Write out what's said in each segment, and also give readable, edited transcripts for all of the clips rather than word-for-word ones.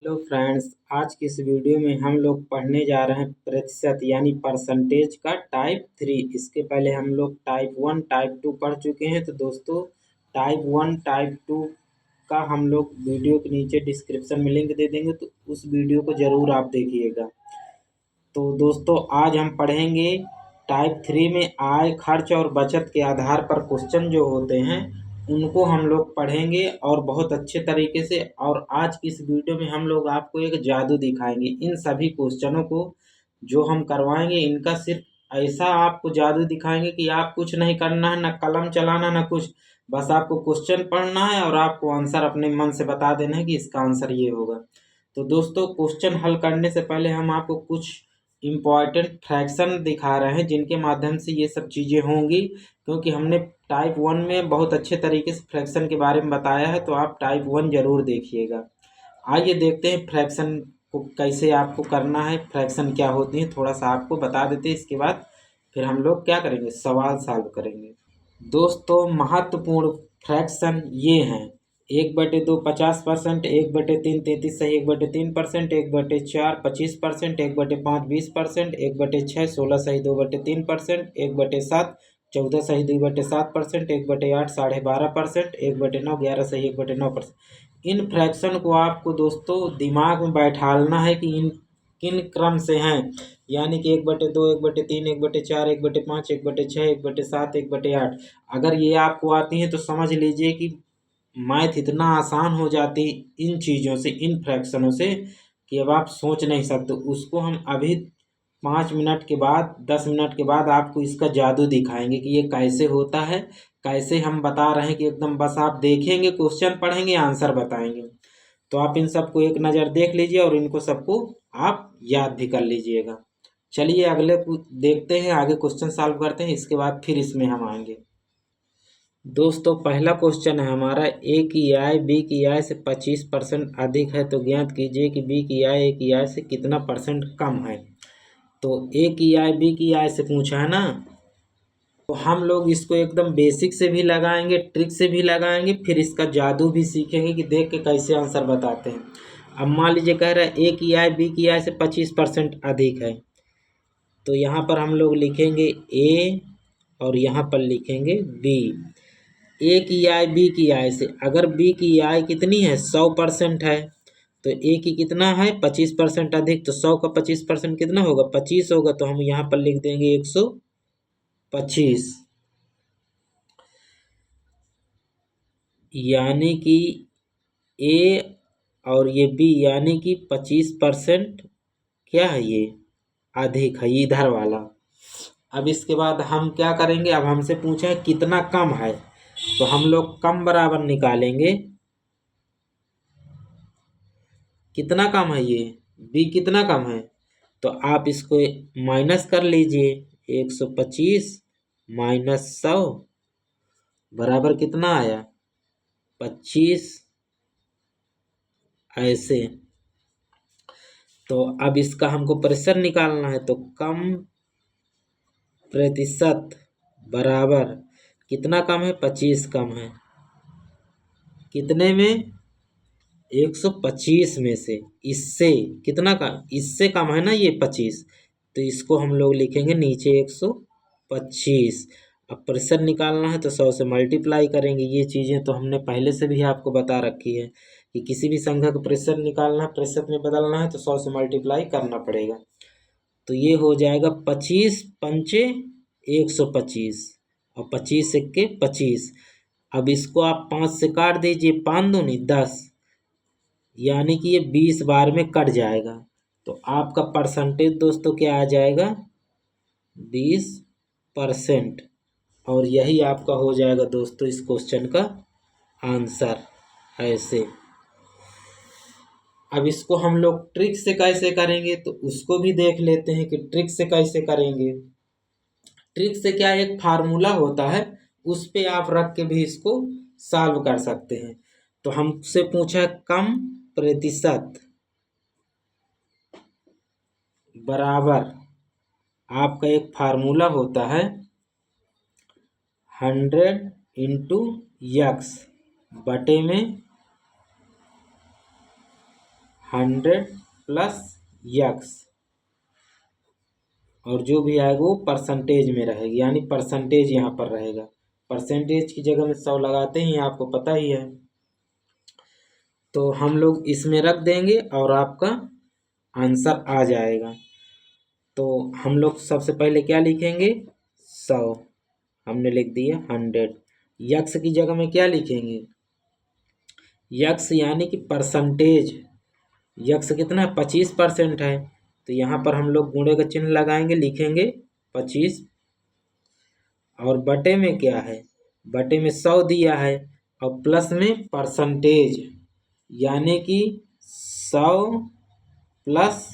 Hello friends, आज की इस वीडियो में हम लोग पढ़ने जा रहे हैं प्रतिशत यानी परसेंटेज का टाइप 3। इसके पहले हम लोग टाइप 1 टाइप 2 पढ़ चुके हैं। तो दोस्तों, टाइप 1 टाइप 2 का हम लोग वीडियो के नीचे डिस्क्रिप्शन में लिंक दे देंगे, तो उस वीडियो को ज़रूर आप देखिएगा। तो दोस्तों, आज हम पढ़ेंगे टाइप 3 में आय, खर्च और बचत के आधार पर क्वेश्चन जो होते हैं उनको हम लोग पढ़ेंगे और बहुत अच्छे तरीके से। और आज की इस वीडियो में हम लोग आपको एक जादू दिखाएंगे। इन सभी क्वेश्चनों को जो हम करवाएंगे, इनका सिर्फ ऐसा आपको जादू दिखाएंगे कि आप कुछ नहीं करना है, ना कलम चलाना ना कुछ। बस आपको क्वेश्चन पढ़ना है और आपको आंसर अपने मन से बता देना है कि इसका आंसर ये होगा। तो दोस्तों, क्वेश्चन हल करने से पहले हम आपको कुछ इम्पॉर्टेंट फ्रैक्शन दिखा रहे हैं जिनके माध्यम से ये सब चीज़ें होंगी, क्योंकि हमने टाइप 1 में बहुत अच्छे तरीके से फ्रैक्शन के बारे में बताया है। तो आप टाइप 1 ज़रूर देखिएगा। आइए देखते हैं फ्रैक्शन को कैसे आपको करना है, फ्रैक्शन क्या होती है, थोड़ा सा आपको बता देते हैं। इसके बाद फिर हम लोग क्या करेंगे, सवाल सॉल्व करेंगे। दोस्तों, महत्वपूर्ण फ्रैक्शन ये हैं: 1/2 50%, 1/3 33 सही, 1/3%, 1/4 25%, 1/5 20%, 1/6 16 सही 2/3%, 1/7 14 सही 2/7%, 1/8 12.5%, 1/9 11 सही 1/9%। इन फ्रैक्शन को आपको दोस्तों दिमाग में बैठालना है कि इन किन क्रम से हैं। यानी कि 1/2 1/3 1/4 1/5 1/6 1/7 1/8। अगर ये आपको आती हैं तो समझ लीजिए कि मैथ इतना आसान हो जाती इन चीज़ों से, इन फ्रैक्शनों से, कि अब आप सोच नहीं सकते। उसको हम अभी 5 मिनट के बाद 10 मिनट के बाद आपको इसका जादू दिखाएंगे कि ये कैसे होता है, कैसे हम बता रहे हैं कि एकदम बस आप देखेंगे, क्वेश्चन पढ़ेंगे, आंसर बताएंगे। तो आप इन सबको एक नज़र देख लीजिए और इनको सबको आप याद भी कर लीजिएगा। चलिए अगले को देखते हैं, आगे क्वेश्चन सॉल्व करते हैं, इसके बाद फिर इसमें हम आएंगे। दोस्तों, पहला क्वेश्चन है हमारा, ए की आय बी की आय से 25% अधिक है, तो ज्ञात कीजिए कि बी की आय ए की आय से कितना परसेंट कम है। तो ए की आय बी की आय से पूछा है ना, तो हम लोग इसको एकदम बेसिक से भी लगाएंगे, ट्रिक से भी लगाएंगे, फिर इसका जादू भी सीखेंगे कि देख के कैसे आंसर बताते हैं। अब मान लीजिए कह रहा है ए की आय बी की आय से 25% अधिक है, तो यहाँ पर हम लोग लिखेंगे ए और यहाँ पर लिखेंगे बी। ए की आय बी की आय से, अगर बी की आय कितनी है 100% है, तो ए की कितना है 25% अधिक, तो 100 का 25% कितना होगा 25 होगा, तो हम यहाँ पर लिख देंगे 125। यानी कि ए और ये बी यानी कि 25% क्या है, ये अधिक है इधर वाला। अब इसके बाद हम क्या करेंगे, अब हमसे पूछा है कितना कम है, तो हम लोग कम बराबर निकालेंगे। कितना कम है, ये बी कितना कम है, तो आप इसको माइनस कर लीजिए। 125 माइनस 100 बराबर कितना आया 25। ऐसे तो अब इसका हमको प्रतिशत निकालना है, तो कम प्रतिशत बराबर कितना कम है 25 कम है कितने में 125 में से। इससे कितना का, इससे कम है ना ये 25, तो इसको हम लोग लिखेंगे नीचे 125। अब प्रतिशत निकालना है तो 100 से मल्टीप्लाई करेंगे। ये चीज़ें तो हमने पहले से भी आपको बता रखी है कि किसी भी संख्या का प्रतिशत निकालना है, प्रतिशत में बदलना है तो 100 से मल्टीप्लाई करना पड़ेगा। तो ये हो जाएगा 25 पंचे 125 और 25 सिक्के 25। अब इसको आप 5 से काट दीजिए, 5 दूनी 10, यानी कि ये 20 बार में कट जाएगा। तो आपका परसेंटेज दोस्तों क्या आ जाएगा 20%। और यही आपका हो जाएगा दोस्तों इस क्वेश्चन का आंसर। ऐसे अब इसको हम लोग ट्रिक से कैसे करेंगे, तो उसको भी देख लेते हैं कि ट्रिक से कैसे करेंगे। ट्रिक से क्या, एक फार्मूला होता है, उस पे आप रख के भी इसको सॉल्व कर सकते हैं। तो हमसे पूछा कम प्रतिशत बराबर, आपका एक फार्मूला होता है 100 × x बटे में 100 प्लस यक्स, और जो भी आएगा वो परसेंटेज में रहेगी, यानी परसेंटेज यहाँ पर रहेगा। परसेंटेज की जगह में 100 लगाते ही आपको पता ही है, तो हम लोग इसमें रख देंगे और आपका आंसर आ जाएगा। तो हम लोग सबसे पहले क्या लिखेंगे, 100 हमने लिख दिया, 100। यक्स की जगह में क्या लिखेंगे, यक्स यानी कि परसेंटेज, यक्स कितना है, 25% है, तो यहाँ पर हम लोग गुणे का चिन्ह लगाएंगे, लिखेंगे 25, और बटे में क्या है, बटे में 100 दिया है, और प्लस में परसेंटेज यानी कि 100 प्लस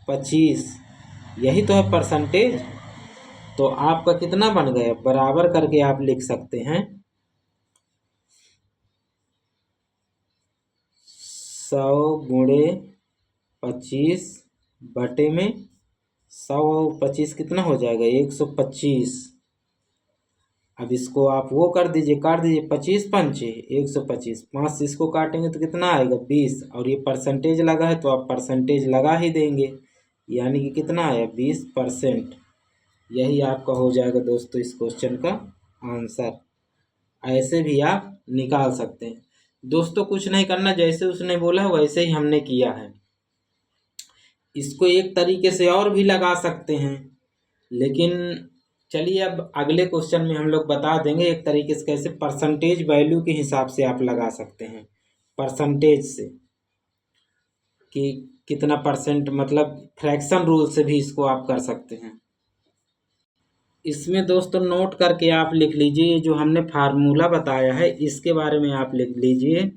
25, यही तो है परसेंटेज। तो आपका कितना बन गया, बराबर करके आप लिख सकते हैं 100 गुणे 25 बटे में 100 और 25 कितना हो जाएगा, 125। अब इसको आप वो कर दीजिए, काट दीजिए, 25 पंचे 125, 5 से इसको काटेंगे तो कितना आएगा, 20, और ये परसेंटेज लगा है तो आप परसेंटेज लगा ही देंगे, यानी कि कितना आया, 20%। यही आपका हो जाएगा दोस्तों इस क्वेश्चन का आंसर। ऐसे भी आप निकाल सकते हैं दोस्तों, कुछ नहीं करना, जैसे उसने बोला वैसे ही हमने किया है। इसको एक तरीके से और भी लगा सकते हैं, लेकिन चलिए अब अगले क्वेश्चन में हम लोग बता देंगे एक तरीके से कैसे परसेंटेज वैल्यू के हिसाब से आप लगा सकते हैं, परसेंटेज से कि कितना परसेंट, मतलब फ्रैक्शन रूल से भी इसको आप कर सकते हैं। इसमें दोस्तों नोट करके आप लिख लीजिए, जो हमने फार्मूला बताया है इसके बारे में आप लिख लीजिए,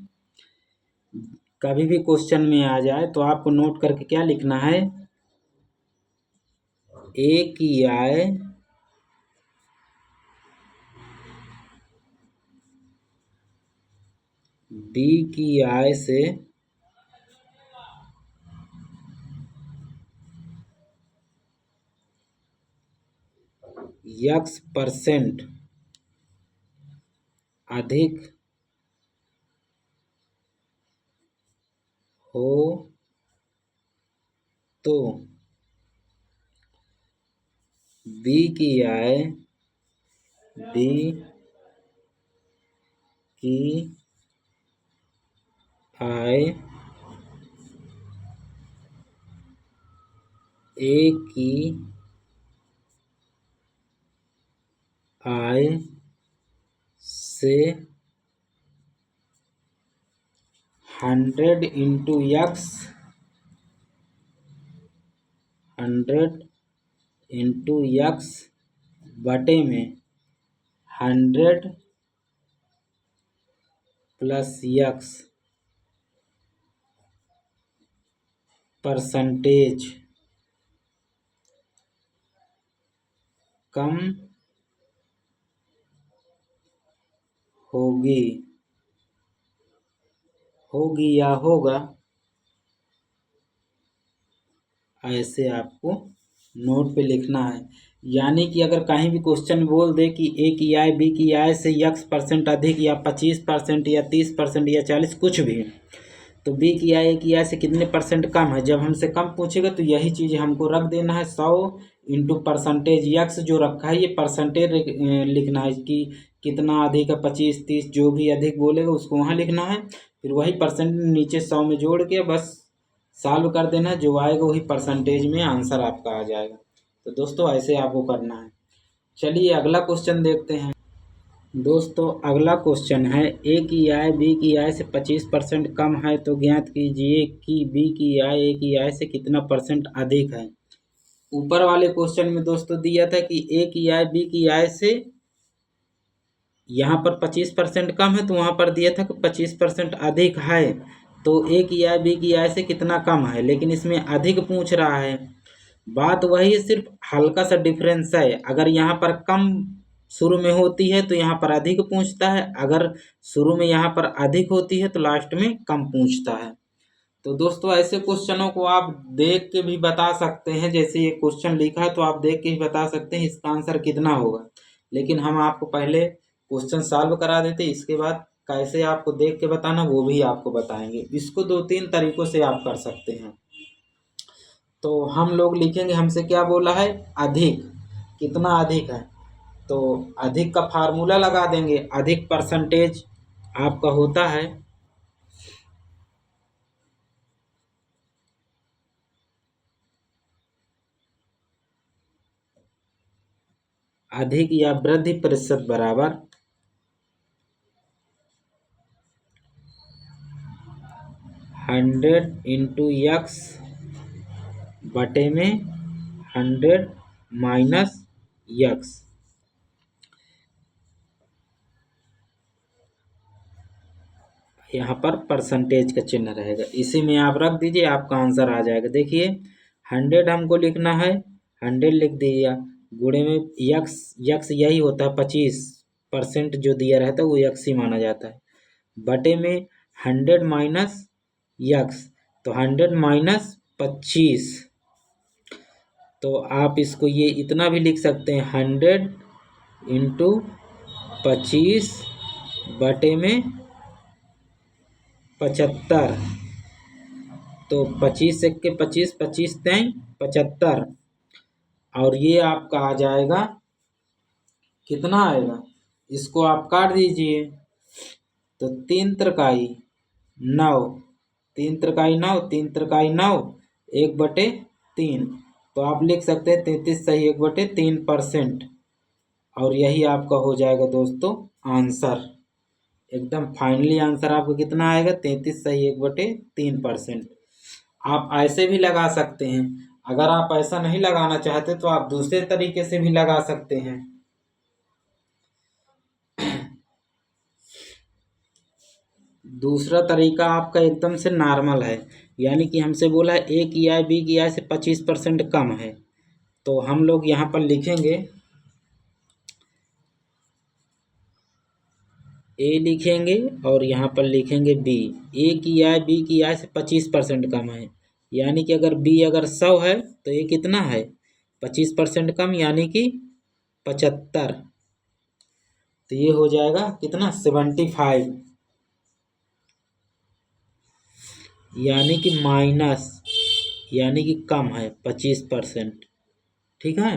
कभी भी क्वेश्चन में आ जाए तो आपको नोट करके क्या लिखना है, ए की आय बी की आय से x% अधिक हो तो बी की आय बी की आय ए की आय से 100 इंटू यक्स 100 इंटू यक्स बटे में 100 प्लस यक्स परसेंटेज कम होगी या होगा, ऐसे आपको नोट पे लिखना है। यानी कि अगर कहीं भी क्वेश्चन बोल दे कि ए की आय बी की आय से x% अधिक या 25% या 30% या 40 कुछ भी, तो बी की आय ए की आय से कितने परसेंट कम है, जब हमसे कम पूछेगा तो यही चीज़ हमको रख देना है, 100 इंटू परसेंटेज यक्स जो रखा है ये परसेंटेज लिखना है कि कितना अधिक है, 25 30 जो भी अधिक बोलेगा उसको वहाँ लिखना है, फिर वही परसेंट नीचे 100 में जोड़ के बस सॉल्व कर देना है, जो आएगा वही परसेंटेज में आंसर आपका आ जाएगा। तो दोस्तों ऐसे आपको करना है। चलिए अगला क्वेश्चन देखते हैं दोस्तों। अगला क्वेश्चन है, ए की आय बी की आय से 25% कम है तो ज्ञात कीजिए कि बी की आय ए की आय से कितना परसेंट अधिक है। ऊपर वाले क्वेश्चन में दोस्तों दिया था कि ए की आय बी की आय से यहाँ पर 25% कम है, तो वहाँ पर दिया था कि 25% अधिक है, तो ए की आय बी की आय से कितना कम है, लेकिन इसमें अधिक पूछ रहा है। बात वही है, सिर्फ हल्का सा डिफरेंस है, अगर यहाँ पर कम शुरू में होती है तो यहाँ पर अधिक पूछता है, अगर शुरू में यहाँ पर अधिक होती है तो लास्ट में कम पूछता है। तो दोस्तों ऐसे क्वेश्चनों को आप देख के भी बता सकते हैं, जैसे ये क्वेश्चन लिखा है तो आप देख के ही बता सकते हैं इसका आंसर कितना होगा, लेकिन हम आपको पहले क्वेश्चन सॉल्व करा देते इसके बाद कैसे आपको देख के बताना वो भी आपको बताएंगे। इसको 2-3 तरीकों से आप कर सकते हैं। तो हम लोग लिखेंगे, हमसे क्या बोला है, अधिक, कितना अधिक है, तो अधिक का फार्मूला लगा देंगे। अधिक परसेंटेज आपका होता है अधिक या वृद्धि प्रतिशत बराबर 100 इंटू यक्स बटे में 100 माइनस यक्स। यहाँ पर परसेंटेज का चिन्ह रहेगा, इसी में आप रख दीजिए, आपका आंसर आ जाएगा। देखिए 100 हमको लिखना है, 100 लिख दिया, गुणे में यक्स, यक्स यही होता है 25% जो दिया रहता है वो यक्स ही माना जाता है, बटे में 100 माइनस यक्स, तो 100 माइनस 25। तो आप इसको ये इतना भी लिख सकते हैं 100 इंटू 25 बटे में 75। तो 25 एक के 25, 25 तें 75, और ये आपका आ जाएगा, कितना आएगा, इसको आप काट दीजिए, तो 3 त्रिकाई 9, 3 त्रिकाई 9, 3 त्रिकाई 9, 1/3। तो आप लिख सकते हैं 33 सही 1/3%, और यही आपका हो जाएगा दोस्तों आंसर। एकदम फाइनली आंसर आपको कितना आएगा, 33 सही 1/3%। आप ऐसे भी लगा सकते हैं, अगर आप ऐसा नहीं लगाना चाहते तो आप दूसरे तरीके से भी लगा सकते हैं। दूसरा तरीका आपका एकदम से नॉर्मल है, यानी कि हमसे बोला है ए की आय बी की आय से 25% कम है, तो हम लोग यहाँ पर लिखेंगे ए लिखेंगे और यहाँ पर लिखेंगे बी। ए की आय बी की आय से 25% कम है, यानी कि अगर बी अगर 100 है तो ए कितना है, 25% कम, यानी कि 75। तो ये हो जाएगा कितना, 75, यानी कि माइनस, यानी कि कम है 25%। ठीक है।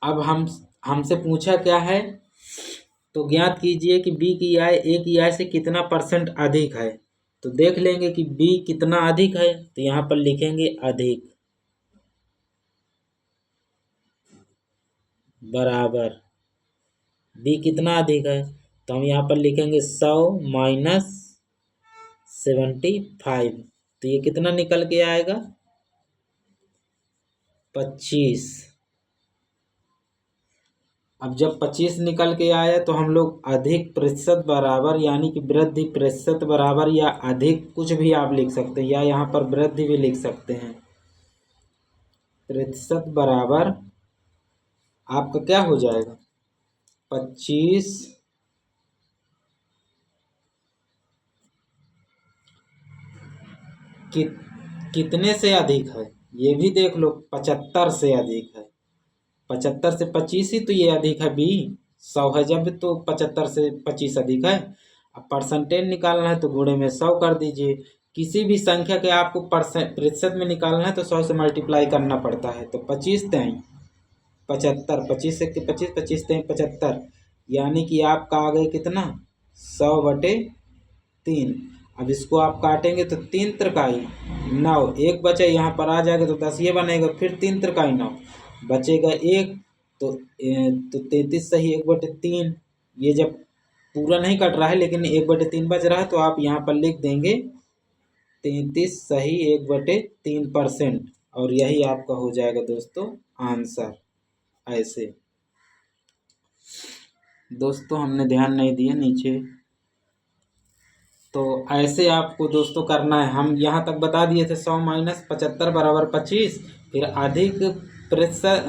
अब हमसे पूछा क्या है, तो ज्ञात कीजिए कि बी की आय ए की आय से कितना % अधिक है। तो देख लेंगे कि बी कितना अधिक है, तो यहाँ पर लिखेंगे अधिक बराबर बी कितना अधिक है, तो हम यहाँ पर लिखेंगे 100 माइनस 75। तो ये कितना निकल के आएगा, 25। अब जब 25 निकल के आया तो हम लोग अधिक प्रतिशत बराबर, यानी कि वृद्धि प्रतिशत बराबर, या अधिक कुछ भी आप लिख सकते हैं, या यहाँ पर वृद्धि भी लिख सकते हैं, प्रतिशत बराबर आपका क्या हो जाएगा, 25 कितने से अधिक है, ये भी देख लो, 75 से अधिक है। 75 से 25 ही तो ये अधिक है, बी 100 है जब, तो 75 से 25 अधिक है। अब परसेंटेज निकालना है तो गुणे में 100 कर दीजिए। किसी भी संख्या के आपको प्रतिशत में निकालना है तो 100 से मल्टीप्लाई करना पड़ता है। तो 25 तें 75, 25 से 25, 25 तें 75, यानी कि आपका आ गए कितना, 100/3। अब इसको आप काटेंगे तो 3 त्रिकाई 9, एक बचे यहाँ पर आ जाएगा तो 10 ये बनेगा, फिर 3 त्रिकाई 9 बचेगा 1, तो 33 सही 1/3। ये जब पूरा नहीं कट रहा है लेकिन 1/3 बच रहा है, तो आप यहाँ पर लिख देंगे 33 सही 1/3%, और यही आपका हो जाएगा दोस्तों आंसर। ऐसे दोस्तों हमने ध्यान नहीं दिया नीचे, तो ऐसे आपको दोस्तों करना है। हम यहाँ तक बता दिए थे 100 माइनस 75 बराबर 25, फिर अधिक प्रतिशत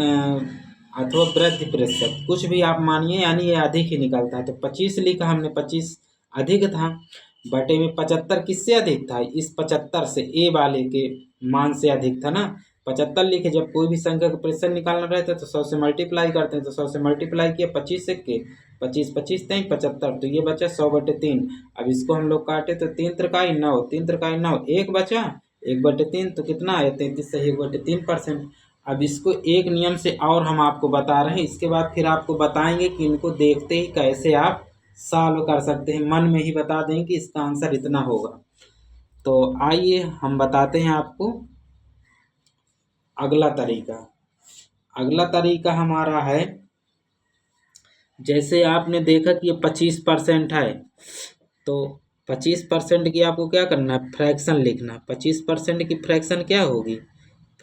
अथवा वृद्धि प्रतिशत, कुछ भी आप मानिए, यानी ये अधिक ही निकलता है। तो 25 लिखा हमने, 25 अधिक था, बटे में 75 किससे अधिक था, इस 75 से, ए वाले के मान से अधिक था ना, 75 लिखे। जब कोई भी संख्या का प्रतिशत निकालना रहता है तो 100 से मल्टीप्लाई करते हैं, तो 100 से मल्टीप्लाई किया 25 से के 25 25 3 75, तो ये बचा 100/3। अब इसको हम लोग काटे तो 3 त्रिकाई 9, 3 त्रिकाई 9, एक बचा 1/3, तो कितना आया 33 सही 1/3%। अब इसको एक नियम से और हम आपको बता रहे हैं, इसके बाद फिर आपको बताएंगे कि इनको देखते ही कैसे आप सॉल्व कर सकते हैं। मन में ही बता देंगे कि इसका आंसर इतना होगा। तो आइए हम बताते हैं आपको अगला तरीका। अगला तरीका हमारा है, जैसे आपने देखा कि ये 25% है, तो 25% की आपको क्या करना है, फ्रैक्शन लिखना। 25% की फ्रैक्शन क्या होगी,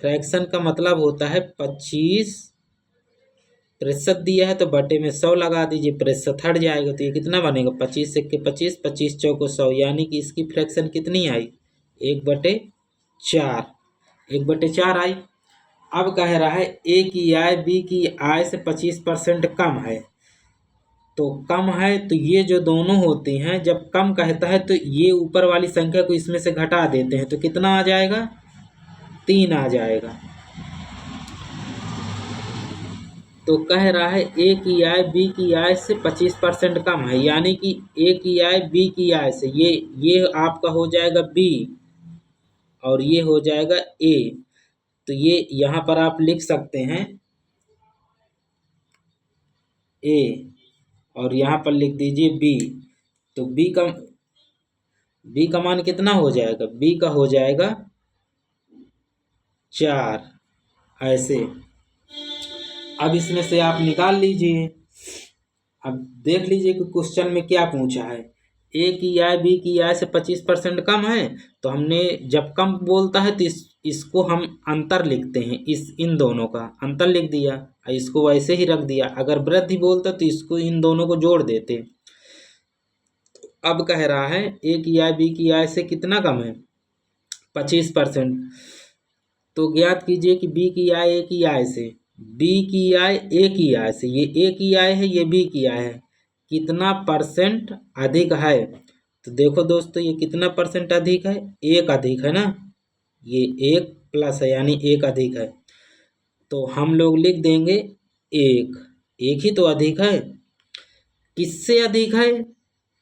फ्रैक्शन का मतलब होता है 25% दिया है तो बटे में 100 लगा दीजिए, प्रतिशत हट जाएगा तो ये कितना बनेगा 25 के 25, 25 चौको 100, यानी कि इसकी फ्रैक्शन कितनी आई 1/4, 1/4 आई। अब कह रहा है ए की आय बी की आय से 25% कम है, तो कम है तो ये जो दोनों होती हैं, जब कम कहता है तो ये ऊपर वाली संख्या को इसमें से घटा देते हैं, तो कितना आ जाएगा 3 आ जाएगा। तो कह रहा है ए की आय बी की आय से 25% कम है, यानी कि ए की आय बी की आय से, ये आपका हो जाएगा बी और ये हो जाएगा ए। तो ये यहाँ पर आप लिख सकते हैं ए और यहाँ पर लिख दीजिए बी। तो बी का मान कितना हो जाएगा, बी का हो जाएगा 4, ऐसे। अब इसमें से आप निकाल लीजिए। अब देख लीजिए कि क्वेश्चन में क्या पूछा है, ए की आय बी की आय से 25% कम है, तो हमने जब कम बोलता है तो इसको हम अंतर लिखते हैं, इन दोनों का अंतर लिख दिया, इसको वैसे ही रख दिया। अगर वृद्धि बोलता तो इसको इन दोनों को जोड़ देते। अब कह रहा है ए की आय बी की आय से कितना कम है 25%, तो ज्ञात कीजिए कि बी की आय ए की आय से, बी की आय ए की आय से, ये ए की आय है ये बी की आय है, कितना परसेंट अधिक है। तो देखो दोस्तों ये कितना परसेंट अधिक है, 1 अधिक है ना, ये 1 प्लस है यानी 1 अधिक है। तो हम लोग लिख देंगे 1, 1 ही तो अधिक है। किससे अधिक है,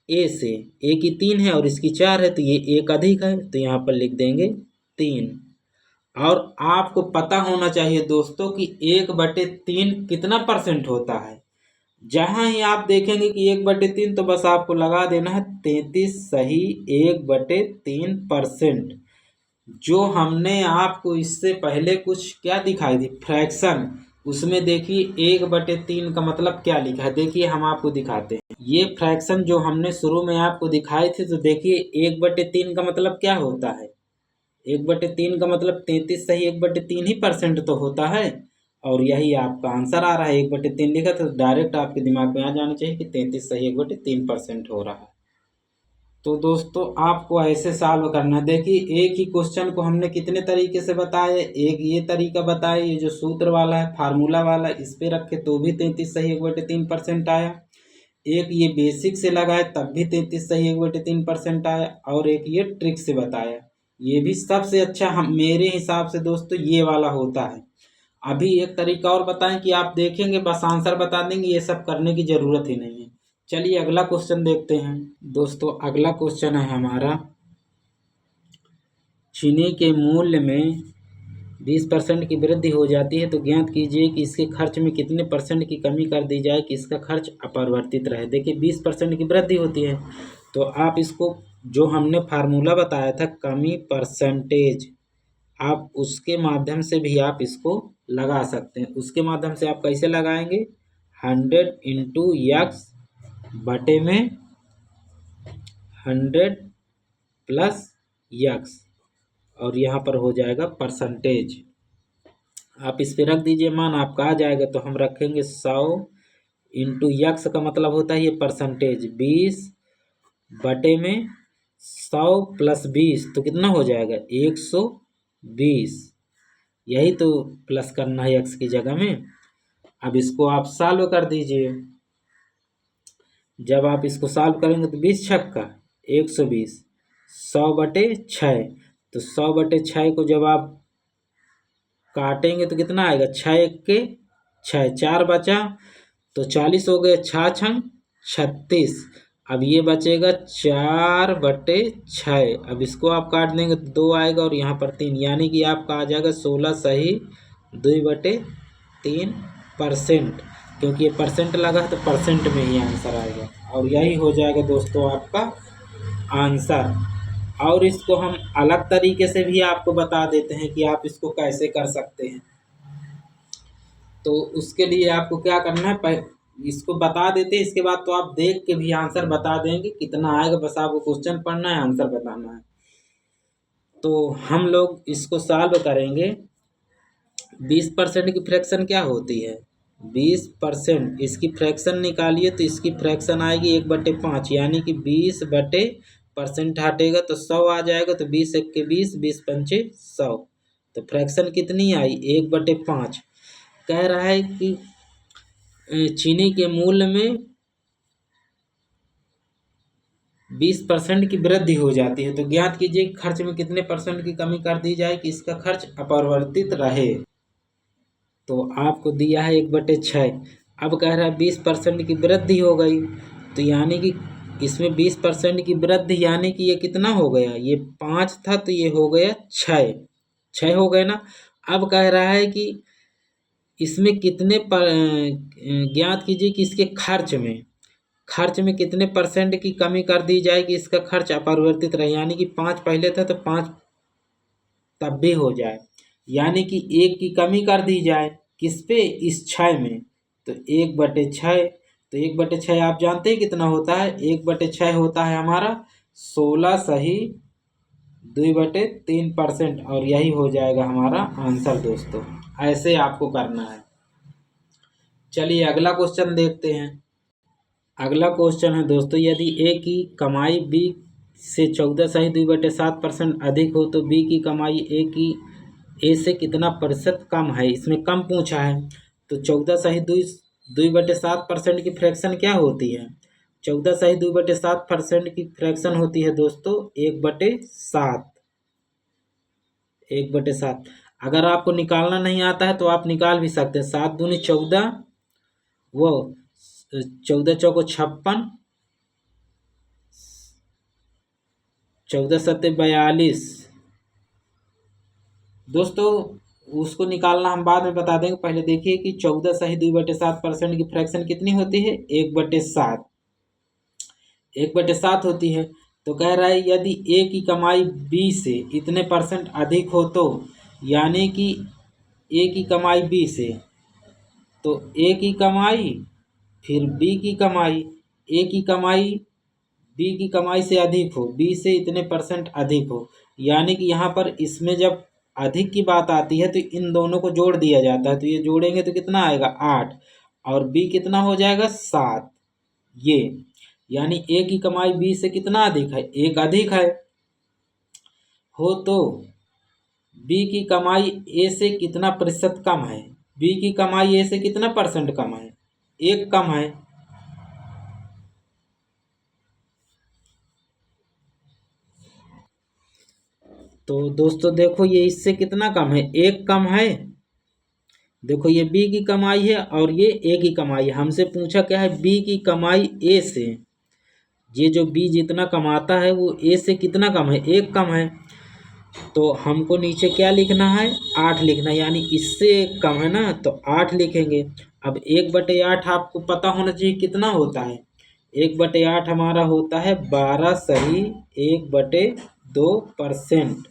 ए से, ए की 3 है और इसकी 4 है, तो ये 1 अधिक है, तो यहाँ पर लिख देंगे 3। और आपको पता होना चाहिए दोस्तों कि 1/3 कितना परसेंट होता है। जहां ही आप देखेंगे कि 1/3, तो बस आपको लगा देना है 33 सही 1/3%। जो हमने आपको इससे पहले कुछ क्या दिखाई थी, फ्रैक्शन, उसमें देखिए 1/3 का मतलब क्या लिखा है, देखिए हम आपको दिखाते हैं। ये फ्रैक्शन जो हमने शुरू में आपको दिखाए थे, तो देखिए 1/3 का मतलब क्या होता है, 1/3 का मतलब 33 सही 1/3 ही परसेंट तो होता है। और यही आपका आंसर आ रहा है, 1/3 लिखा तो डायरेक्ट आपके दिमाग में आ जाना चाहिए कि 33 सही 1/3% हो रहा है। तो दोस्तों आपको ऐसे सॉल्व करना है। देखिए एक ही क्वेश्चन को हमने कितने तरीके से बताया, एक ये तरीका बताया, ये जो सूत्र वाला है फार्मूला वाला, इस पे रखे तो भी 33 सही 1/3% आया। एक ये बेसिक से लगाए तब भी 33 सही 1/3% आया, और एक ये ट्रिक से बताया, ये भी सबसे अच्छा हम मेरे हिसाब से दोस्तों ये वाला होता है। अभी एक तरीका और बताएं कि आप देखेंगे बस आंसर बता देंगे, ये सब करने की जरूरत ही नहीं है। चलिए अगला क्वेश्चन देखते हैं दोस्तों। अगला क्वेश्चन है हमारा, चीनी के मूल्य में 20% की वृद्धि हो जाती है, तो ज्ञात कीजिए कि इसके खर्च में कितने परसेंट की कमी कर दी जाए कि इसका खर्च अपरिवर्तित रहे। देखिए 20% की वृद्धि होती है, तो आप इसको जो हमने फार्मूला बताया था कमी परसेंटेज, आप उसके माध्यम से भी आप इसको लगा सकते हैं। उसके माध्यम से आप कैसे लगाएंगे, 100 इंटू यक्स बटे में 100 प्लस यक्स, और यहाँ पर हो जाएगा परसेंटेज। आप इस पे रख दीजिए मान, आपका आ जाएगा। तो हम रखेंगे 100 इंटू यक्स का मतलब होता है ये परसेंटेज, 20 बटे में 100 प्लस 20, तो कितना हो जाएगा 120। यही तो प्लस करना है यक्स की जगह में। अब इसको आप सॉल्व कर दीजिए। जब आप इसको सॉल्व करेंगे तो 20 छक्का 120, 100/6, तो 100/6 को जब आप काटेंगे तो कितना आएगा, 6 एक के 6, 4 बचा तो 40 हो गए, 6 छंग 36। अब ये बचेगा 4/6। अब इसको आप काट देंगे तो 2 आएगा और यहाँ पर 3, यानी कि आपका आ जाएगा 16 सही 2/3%। क्योंकि ये परसेंट लगा है तो परसेंट में ही आंसर आएगा और यही हो जाएगा दोस्तों आपका आंसर। और इसको हम अलग तरीके से भी आपको बता देते हैं कि आप इसको कैसे कर सकते हैं। तो उसके लिए आपको क्या करना है, इसको बता देते हैं, इसके बाद तो आप देख के भी आंसर बता देंगे कितना आएगा, बस आपको क्वेश्चन पढ़ना है, आंसर बताना है। तो हम लोग इसको सॉल्व करेंगे। 20% की फ्रैक्शन क्या होती है, 20%, इसकी फ्रैक्शन निकालिए तो इसकी फ्रैक्शन आएगी 1/5, यानी कि 20/% हटेगा तो 100 आ जाएगा। तो 20 एक के 20, 20 पंचे 100, तो फ्रैक्शन कितनी आई 1/5। कह रहा है कि चीनी के मूल्य में 20% की वृद्धि हो जाती है, तो ज्ञात कीजिए खर्च में कितने % की कमी कर दी जाए कि इसका खर्च अपरिवर्तित रहे। तो आपको दिया है 1/6। अब कह रहा है 20% की वृद्धि हो गई, तो यानी कि इसमें 20% की वृद्धि, यानी कि ये कितना हो गया, ये 5 था तो ये हो गया 6 हो गए ना। अब कह रहा है कि इसमें कितने ज्ञात कीजिए कि इसके खर्च में कितने % की कमी कर दी जाए कि इसका खर्च अपरिवर्तित रहे, यानी कि 5 पहले था तो 5 तब भी हो जाए, यानी कि 1 की कमी कर दी जाए किस पे, इस 6 में, तो 1/6। तो 1/6 आप जानते हैं कितना होता है, 1/6 होता है हमारा 16 सही 2/3%, और यही हो जाएगा हमारा आंसर दोस्तों। ऐसे आपको करना है। चलिए अगला क्वेश्चन देखते हैं। अगला क्वेश्चन है दोस्तों, यदि ए की कमाई बी से 14 सही 2/7% अधिक हो तो बी की कमाई ए से कितना प्रतिशत कम है। इसमें कम पूछा है, तो 14 सही 2/7% की फ्रैक्शन क्या होती है, 14 सही 2/7% की फ्रैक्शन होती है दोस्तों 1/7। 1/7 अगर आपको निकालना नहीं आता है तो आप निकाल भी सकते हैं। 7 दूनी 14, वो 14 चौको 56, 14 सत्ते 42। दोस्तों उसको निकालना हम बाद में बता देंगे, पहले देखिए कि 14 सही 2/7% की फ्रैक्शन कितनी होती है, 1/7। 1/7 होती है। तो कह रहा है यदि ए की कमाई बी से इतने % अधिक हो तो, यानी कि ए की कमाई बी से, तो ए की कमाई फिर बी की कमाई, ए की कमाई बी की कमाई से अधिक हो, बी से इतने % अधिक हो, यानी कि यहाँ पर इसमें जब अधिक की बात आती है तो इन दोनों को जोड़ दिया जाता है, तो ये जोड़ेंगे तो कितना आएगा 8, और बी कितना हो जाएगा 7। ये यानी ए की कमाई बी से कितना अधिक है, 1 अधिक है हो, तो बी की कमाई ए से कितना प्रतिशत कम है, बी की कमाई ए से कितना % कम है, 1 कम है। तो दोस्तों देखो ये इससे कितना कम है, 1 कम है। देखो ये बी की कमाई है और ये ए की कमाई है, हमसे पूछा क्या है, बी की कमाई ए से, ये जो बी जितना कमाता है वो ए से कितना कम है, 1 कम है। तो हमको नीचे क्या लिखना है, 8 लिखना है, यानी इससे 1 कम है ना, तो 8 लिखेंगे। अब 1/8 आपको पता होना चाहिए कितना होता है, 1/8 हमारा होता है 12 सही 1/2%।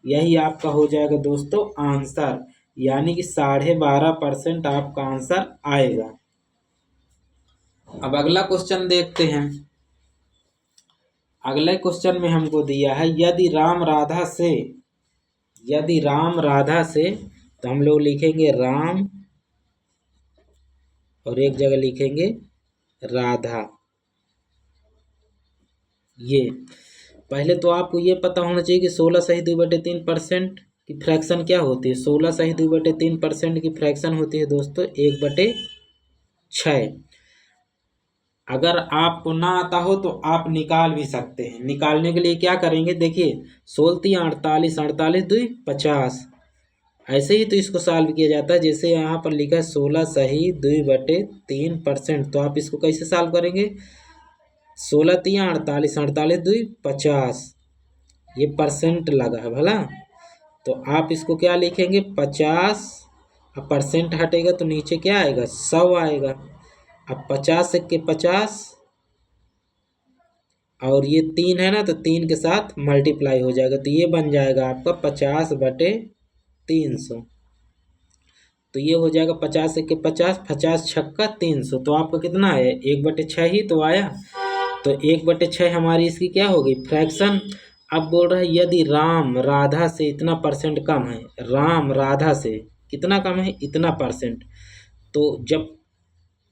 यही आपका हो जाएगा दोस्तों आंसर, यानी कि 12.5% आपका आंसर आएगा। अब अगला क्वेश्चन देखते हैं। अगले क्वेश्चन में हमको दिया है यदि राम राधा से, तो हम लोग लिखेंगे राम और एक जगह लिखेंगे राधा। ये पहले तो आपको ये पता होना चाहिए कि 16 सही 2/3% की फ्रैक्शन क्या होती है। 16 सही 2/3% की फ्रैक्शन होती है दोस्तों 1/6। अगर आपको ना आता हो तो आप निकाल भी सकते हैं। निकालने के लिए क्या करेंगे, देखिए 16 3 48, 48 2 50, ऐसे ही तो इसको सॉल्व किया जाता है। जैसे यहाँ पर लिखा है 16 सही 2/3%। तो आप इसको कैसे सॉल्व करेंगे? 16 3 48, 48 2 50, ये परसेंट लगा है भला। तो आप इसको क्या लिखेंगे? 50, अब परसेंट हटेगा तो नीचे क्या आएगा? 100 आएगा। अब 50 के 50 और ये 3 है ना, तो 3 के साथ मल्टीप्लाई हो जाएगा, तो ये बन जाएगा आपका 50/300। तो ये हो जाएगा 50 के 50, 50 छक्का 300। तो आपका कितना है? 1/6 ही तो आया। तो 1/6 हमारी इसकी क्या होगी? फ्रैक्शन। अब बोल रहा है यदि राम राधा से इतना परसेंट कम है, राम राधा से कितना कम है? इतना परसेंट। तो जब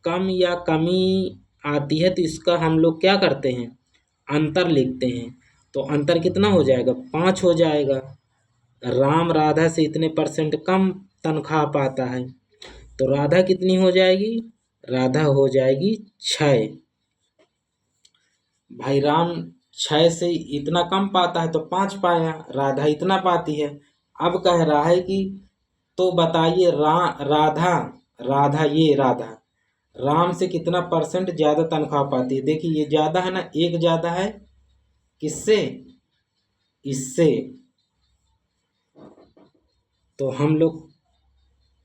कम या कमी आती है तो इसका हम लोग क्या करते हैं? अंतर लिखते हैं। तो अंतर कितना हो जाएगा? 5 हो जाएगा। राम राधा से इतने परसेंट कम तनख्वाह पाता है, तो राधा कितनी हो जाएगी? राधा हो जाएगी 6। भाई राम 6 से इतना कम पाता है तो 5 पाया, राधा इतना पाती है। अब कह रहा है कि तो बताइए राधा राधा ये राधा राम से कितना परसेंट ज़्यादा तनख्वाह पाती है? देखिए ये ज़्यादा है ना, एक ज़्यादा है किससे? इससे। तो हम लोग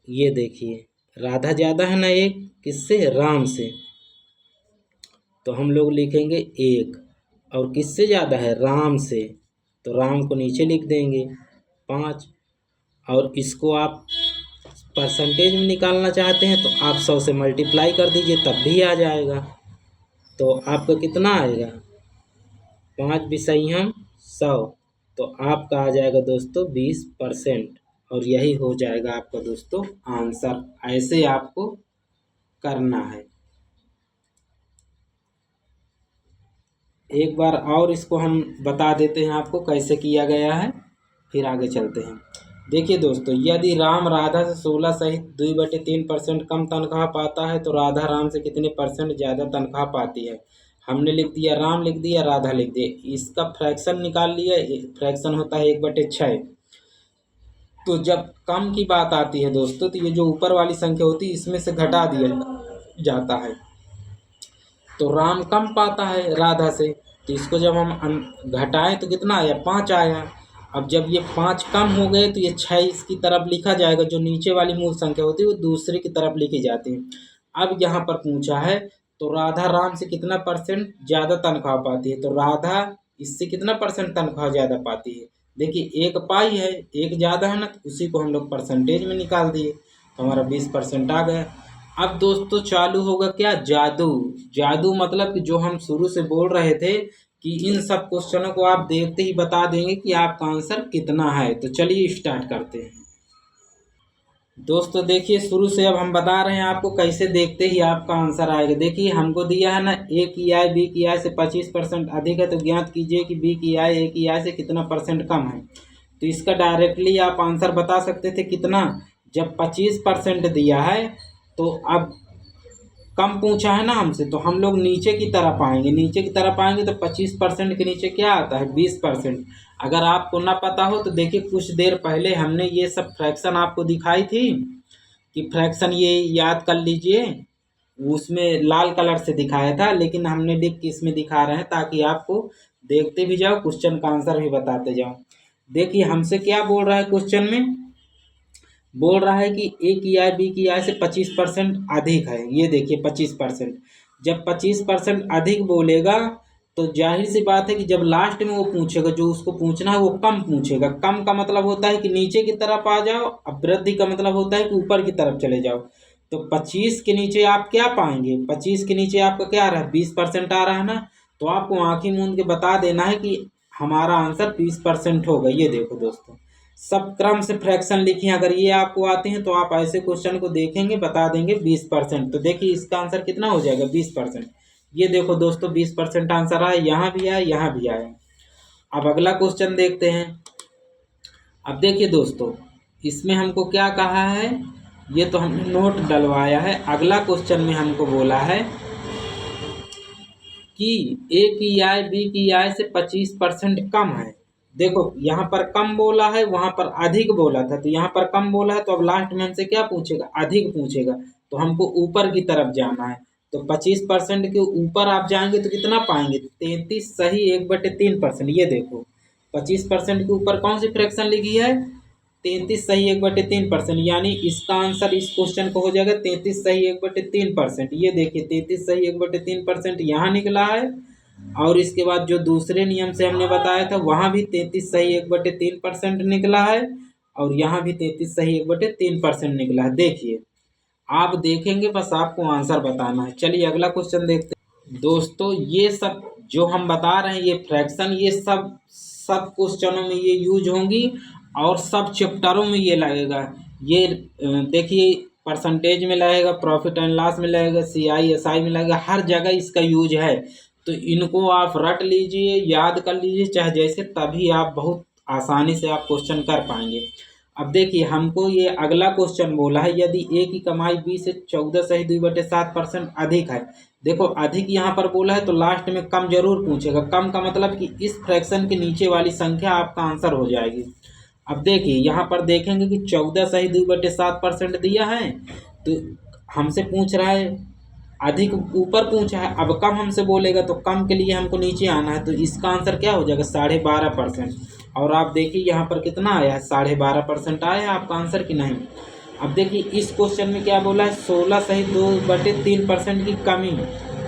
ये देखिए राधा ज़्यादा है ना एक, किससे? राम से। तो हम लोग लिखेंगे 1। और किससे ज़्यादा है? राम से। तो राम को नीचे लिख देंगे 5। और इसको आप परसेंटेज में निकालना चाहते हैं तो आप 100 से मल्टीप्लाई कर दीजिए, तब भी आ जाएगा। तो आपका कितना आएगा? 5 विषयम 100। तो आपका आ जाएगा दोस्तों 20%। और यही हो जाएगा आपका दोस्तों आंसर। ऐसे आपको करना है। एक बार और इसको हम बता देते हैं आपको कैसे किया गया है, फिर आगे चलते हैं। देखिए दोस्तों, यदि राम राधा से 16 सहित 2/3% कम तनख्वाह पाता है तो राधा राम से कितने परसेंट ज़्यादा तनख्वाह पाती है? हमने लिख दिया राम, लिख दिया राधा, लिख दिया। इसका फ्रैक्शन निकाल लिया। फ्रैक्शन होता है 1/6। तो जब कम की बात आती है दोस्तों, तो ये जो ऊपर वाली संख्या होती है इसमें से घटा दिया जाता है। तो राम कम पाता है राधा से, तो इसको जब हम घटाएं तो कितना आया? 5 आया। अब जब ये 5 कम हो गए तो ये 6 इसकी तरफ लिखा जाएगा। जो नीचे वाली मूल संख्या होती है वो दूसरे की तरफ लिखी जाती है। अब यहाँ पर पूछा है तो राधा राम से कितना परसेंट ज़्यादा तनख्वाह पाती है? तो राधा इससे कितना परसेंट तनख्वाह ज़्यादा पाती है? देखिए 1 पाई है, 1 ज़्यादा है ना, तो उसी को हम लोग परसेंटेज में निकाल दिए, तो हमारा 20% आ गया। अब दोस्तों चालू होगा क्या? जादू। जादू मतलब कि जो हम शुरू से बोल रहे थे कि इन सब क्वेश्चनों को आप देखते ही बता देंगे कि आपका आंसर कितना है। तो चलिए स्टार्ट करते हैं। दोस्तों देखिए शुरू से अब हम बता रहे हैं आपको कैसे देखते ही आपका आंसर आएगा। देखिए हमको दिया है ना ए की आय बी की आय से 25% अधिक है, तो ज्ञात कीजिए कि बी की आय ए की आय से कितना परसेंट कम है। तो इसका डायरेक्टली आप आंसर बता सकते थे कितना, जब 25% दिया है तो अब कम पूछा है ना हमसे, तो हम लोग नीचे की तरफ आएंगे। नीचे की तरफ आएंगे तो 25% के नीचे क्या आता है? 20%। अगर आपको ना पता हो तो देखिए कुछ देर पहले हमने ये सब फ्रैक्शन आपको दिखाई थी कि फ्रैक्शन ये याद कर लीजिए। उसमें लाल कलर से दिखाया था, लेकिन हमने लिख के इसमें दिखा रहे हैं ताकि आपको देखते भी जाओ, क्वेश्चन का आंसर भी बताते जाओ। देखिए हमसे क्या बोल रहा है क्वेश्चन में? बोल रहा है कि ए की आय बी की आय से 25% अधिक है। ये देखिए 25%। जब 25% अधिक बोलेगा तो जाहिर सी बात है कि जब लास्ट में वो पूछेगा, जो उसको पूछना है वो कम पूछेगा। कम का मतलब होता है कि नीचे की तरफ आ जाओ, अब वृद्धि का मतलब होता है कि ऊपर की तरफ चले जाओ। तो 25 के नीचे आप क्या पाएंगे? 25 के नीचे आपका क्या आ रहा है? 20% आ रहा है ना। तो आपको आंखें मूंद के बता देना है कि हमारा आंसर 20% होगा। ये देखो दोस्तों, सब क्रम से फ्रैक्शन लिखिए। अगर ये आपको आते हैं तो आप ऐसे क्वेश्चन को देखेंगे, बता देंगे 20%। तो देखिए इसका आंसर कितना हो जाएगा? 20%। ये देखो दोस्तों 20% आंसर आया, यहाँ भी आया, यहाँ भी आया। अब अगला क्वेश्चन देखते हैं। अब देखिए दोस्तों इसमें हमको क्या कहा है, ये तो हमने नोट डलवाया है। अगला क्वेश्चन में हमको बोला है कि ए की आय बी की आय से 25% कम है। देखो यहाँ पर कम बोला है, वहां पर अधिक बोला था, तो यहाँ पर कम बोला है तो अब लास्ट में हमसे क्या पूछेगा, अधिक पूछेगा। तो हमको ऊपर की तरफ जाना है, तो 25% के ऊपर आप जाएंगे तो कितना पाएंगे, 33 सही 1/3%। ये देखो 25% के ऊपर कौन सी फ्रैक्शन लिखी है, 33 सही 1/3%, यानी इसका आंसर इस क्वेश्चन को हो जाएगा 33 सही 1/3%। ये देखिए 33 सही 1/3% यहाँ निकला है, और इसके बाद जो दूसरे नियम से हमने बताया था वहां भी 33 सही 1/3% निकला है, और यहाँ भी 33 सही 1/3% निकला है। देखिए आप देखेंगे, बस आपको आंसर बताना है। चलिए अगला क्वेश्चन देखते हैं। दोस्तों ये सब जो हम बता रहे हैं, ये फ्रैक्शन, ये सब सब क्वेश्चनों में ये यूज होंगी, और सब चैप्टरों में ये लगेगा। ये देखिए परसेंटेज में लगेगा, प्रॉफिट एंड लॉस में लगेगा, CI SI में लगेगा, हर जगह इसका यूज है। तो इनको आप रट लीजिए, याद कर लीजिए चाहे जैसे, तभी आप बहुत आसानी से आप क्वेश्चन कर पाएंगे। अब देखिए हमको ये अगला क्वेश्चन बोला है, यदि ए की कमाई 20 से 14 सही 2/7% अधिक है। देखो अधिक यहाँ पर बोला है तो लास्ट में कम जरूर पूछेगा। कम का मतलब कि इस फ्रैक्शन के नीचे वाली संख्या आपका आंसर हो जाएगी। अब देखिए यहाँ पर देखेंगे कि 14 सही 2/7% दिया है, तो हमसे पूछ रहा है अधिक ऊपर पूछा है, अब कम हमसे बोलेगा तो कम के लिए हमको नीचे आना है, तो इसका आंसर क्या हो जाएगा 12.5%। और आप देखिए यहाँ पर कितना आया है, 12.5% आया है आपका आंसर कि नहीं। अब देखिए इस क्वेश्चन में क्या बोला है, 16 सही 2/3% की कमी,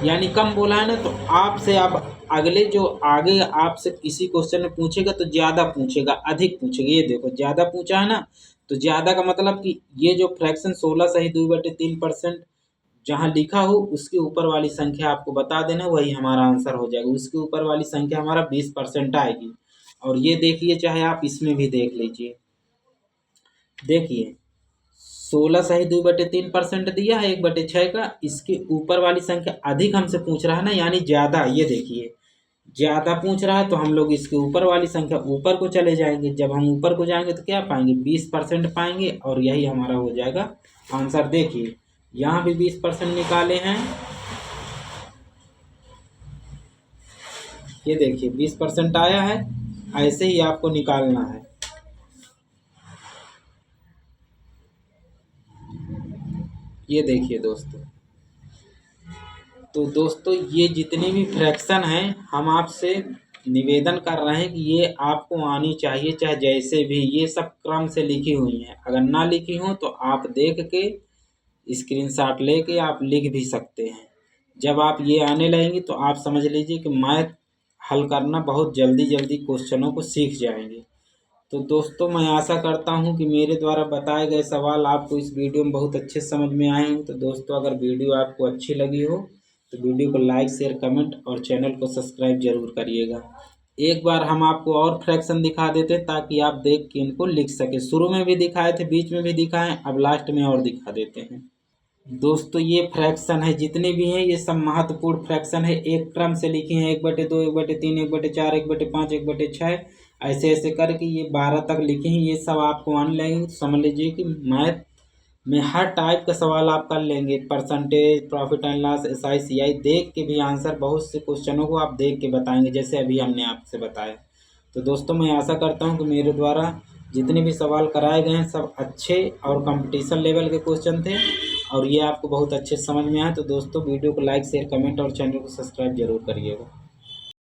यानी कम बोला है ना। तो आपसे अब अगले जो आगे आपसे इसी क्वेश्चन में पूछेगा तो ज़्यादा पूछेगा, अधिक पूछेगा। ये देखो ज़्यादा पूछा है ना, तो ज़्यादा का मतलब कि ये जो फ्रैक्शन 16 सही 2/3% जहाँ लिखा हो उसके ऊपर वाली संख्या आपको बता देना, वही हमारा आंसर हो जाएगा। उसके ऊपर वाली संख्या हमारा 20% आएगी। और ये देखिए चाहे आप इसमें भी देख लीजिए, देखिए 16 सही 2/3% दिया है 1/6 का, इसके ऊपर वाली संख्या अधिक हमसे पूछ रहा है ना, यानी ज़्यादा। ये देखिए ज़्यादा पूछ रहा है तो हम लोग इसके ऊपर वाली संख्या ऊपर को चले जाएंगे। जब हम ऊपर को जाएंगे तो क्या पाएंगे, 20% पाएंगे, और यही हमारा हो जाएगा आंसर। देखिए यहाँ भी 20% निकाले हैं, ये देखिए 20% आया है। ऐसे ही आपको निकालना है। ये देखिए दोस्तों, तो दोस्तों ये जितने भी फ्रैक्शन हैं हम आपसे निवेदन कर रहे हैं कि ये आपको आनी चाहिए, चाहे जैसे भी। ये सब क्रम से लिखी हुई हैं, अगर ना लिखी हो तो आप देख के स्क्रीनशॉट लेके आप लिख भी सकते हैं। जब आप ये आने लगेंगी तो आप समझ लीजिए कि मैथ हल करना बहुत जल्दी जल्दी क्वेश्चनों को सीख जाएंगे। तो दोस्तों मैं आशा करता हूं कि मेरे द्वारा बताए गए सवाल आपको इस वीडियो में बहुत अच्छे समझ में आए हैं। तो दोस्तों अगर वीडियो आपको अच्छी लगी हो तो वीडियो को लाइक शेयर कमेंट और चैनल को सब्सक्राइब जरूर करिएगा। एक बार हम आपको और फ्रैक्शन दिखा देते हैं ताकि आप देख के इनको लिख सके। शुरू में भी दिखाए थे, बीच में भी दिखाएं, अब लास्ट में और दिखा देते हैं। दोस्तों ये फ्रैक्शन है, जितने भी हैं ये सब महत्वपूर्ण फ्रैक्शन है। एक क्रम से लिखे हैं, 1/2 1/3 1/4 1/5 1/6, ऐसे ऐसे करके ये 12 तक लिखे हैं। ये सब आपको आने लगेंगे तो समझ लीजिए कि मैथ में हर टाइप का सवाल आप कर लेंगे। Percentage, profit and loss, SI CI देख के भी आंसर, बहुत से क्वेश्चनों को आप देख के बताएंगे जैसे अभी हमने आपसे बताया। तो दोस्तों मैं आशा करता हूँ कि मेरे द्वारा जितने भी सवाल कराए गए हैं सब अच्छे और कंपटीशन लेवल के क्वेश्चन थे, और ये आपको बहुत अच्छे समझ में आए। तो दोस्तों वीडियो को लाइक शेयर कमेंट और चैनल को सब्सक्राइब जरूर करिएगा।